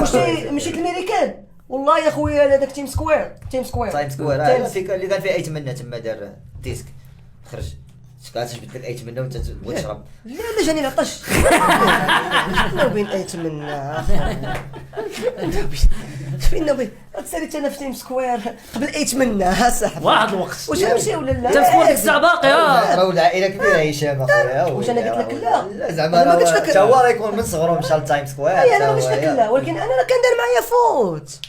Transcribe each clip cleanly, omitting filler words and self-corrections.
واش مشيت الميريكان والله يا خويا هذاك تايم سكوير اللي كان فيه ايتمنى تما دار ديسك خرج كتجبد لك ايتمنى وانت تبغي تشرب. لا جاني العطش شنو بين ايتمنى فين بين تساليت انا في تايم سكوير قبل ايتمنى صاحبي واحد الوقت واش نمشي ولا لا تايم سكوير ديك الساعه باقي راه العائله كبيره هشام اخويا. واش انا قلت لك لا زعما راه هو راه يكون من صغرو مشى لتايم سكوير. انا ما قلت لك لا ولكن انا كان دار معايا فوت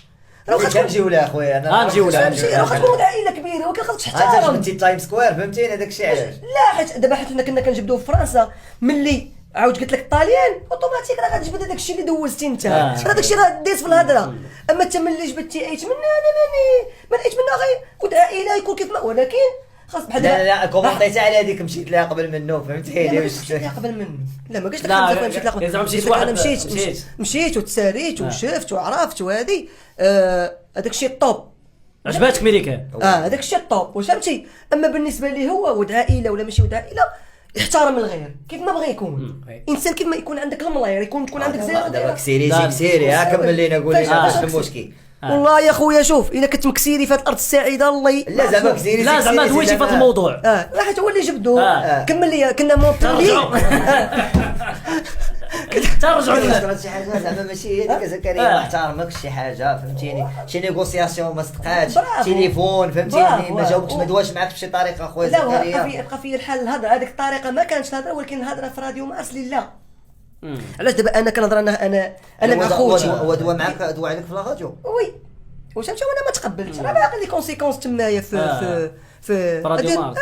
راه كنجيو لا اخويا انا غنجيو لا راه خاطر عائله كبيره ولكن خاصك تحترم انت تايم سكوير فهمتيني هذاك الشيء علاش لا حيت دابا حنا كنا كنجبدوه في فرنسا ملي عاود قلت لك الطاليان اوتوماتيك راه غتجبد هذاك الشيء اللي دوزتي انت هذاك الشيء راه ديت في الهضره. اما انت ملي جبدتي ايت منا انا ما ايت منا غير ود عائله يكون كيف ما ولكن خاص بحال لا كومونطيت على هذيك مشيت لها قبل منه فهمتيني واش مشيت لها قبل منه لا ما قلتش لك مشيت لها قبل اذا مشيت واحد انا مشيت وتساليت وشفت وعرفت وهذه هذاك الشيء الطوب عجباتك ميريكان هذاك الشيء الطوب واش فهمتي. اما بالنسبه لي هو ود عائله ولا ماشي ود عائله يحترم الغير كيف ما بغى يكون انسان كيف ما يكون عندك الملاير تكون عندك زيرو دابا كسيري ها كمل لينا قول لي واش المشكل. والله يا خويا شوف الا كنت مكسيري في الارض السعيده الله لا زعما كسيري لا زعما دويتي في هذا الموضوع واحد هو اللي جبدوه كمل لي كنا مونطلي ترجعوا لنا شي حاجه زعما ماشي هذيك زكريا ما احترمكش شي حاجه فهمتيني شي نيغوسياسيون ما صدقاتش تليفون فهمتيني ما جاوبكش ما دواش معاك بشي طريقه خويا زكريا. لا بقى في الحال الهضره هذيك الطريقه ما كانتش الهضره ولكن الهضره في راديو مارس لله. علاش دابا انا كنهضر انا مع خوتي هو دوا معاك دوا عليك في لاغاديو وي واش انت وانا ما تقبلتش راه باقي لي كونسيكونس تمايا في راديو مارس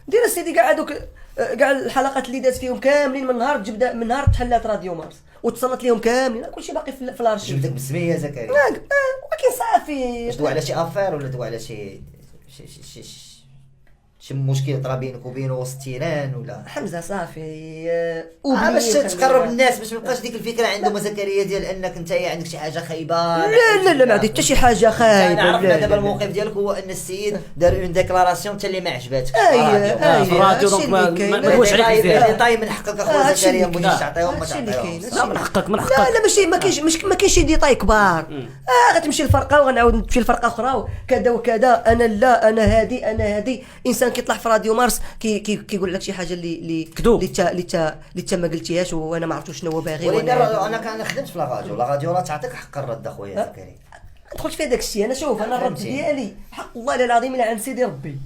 دير السيدي كاع هذوك كاع الحلقات اللي دازت فيهم كاملين من نهار تبدا من نهار تحلات راديو مارس وتصنت ليهم كاملين كلشي باقي في الارشيف. جبدك بالسميه زكريا ولكن صافي واش دوا على شي افير ولا دوا على شي مشكل طرا بينك وبينه وسط التيران ولا حمزه صافي باش تقرب الناس باش ما يبقاش ديك الفكره عندهم زكريا ديال انك انت عندك شي حاجه خايبه. لا ما عندي حتى شي حاجه خايبه. عرفنا دابا الموقف ديالك هو ان السيد دار اون ديكلاراسيون حتى اللي ما عجباتكش في الراديو دونك ما تقولش عليك فيها طاي من حقك اخويا زكريا بغيتي تعطيهم ما تعطيهم. لا من حقك لا ماشي ما كاينش ديتاي كبار غتمشي الفرقه وغنعاود نمشي لفرقه اخرى وكذا وكذا انا لا انا هادي انسان كيطلع في راديو مارس كيقول لك شي حاجه اللي ما قلتيهاش وانا ما عرفتش شنو هو باغي. انا خدمت في لاغاديو راه تعطيك حق الرد اخويا زكريا دخلت في هذاك الشيء. انا شوف انا الرد ديالي حق الله العظيم الا عند سيدي ربي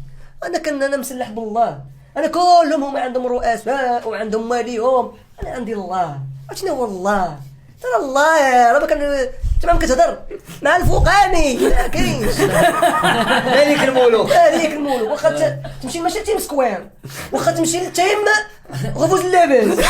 انا مسلح بالله. انا كلهم هما عندهم رؤساء وعندهم ماليهم انا عندي الله. شنو هو الله؟ ترى الله راه ما كان تمام كتهضر مع الفوقاني ما كاينش هذيك المولوك واخا تمشي ماشي تيم سكوير واخا تمشي لتيم غفوز اللاباس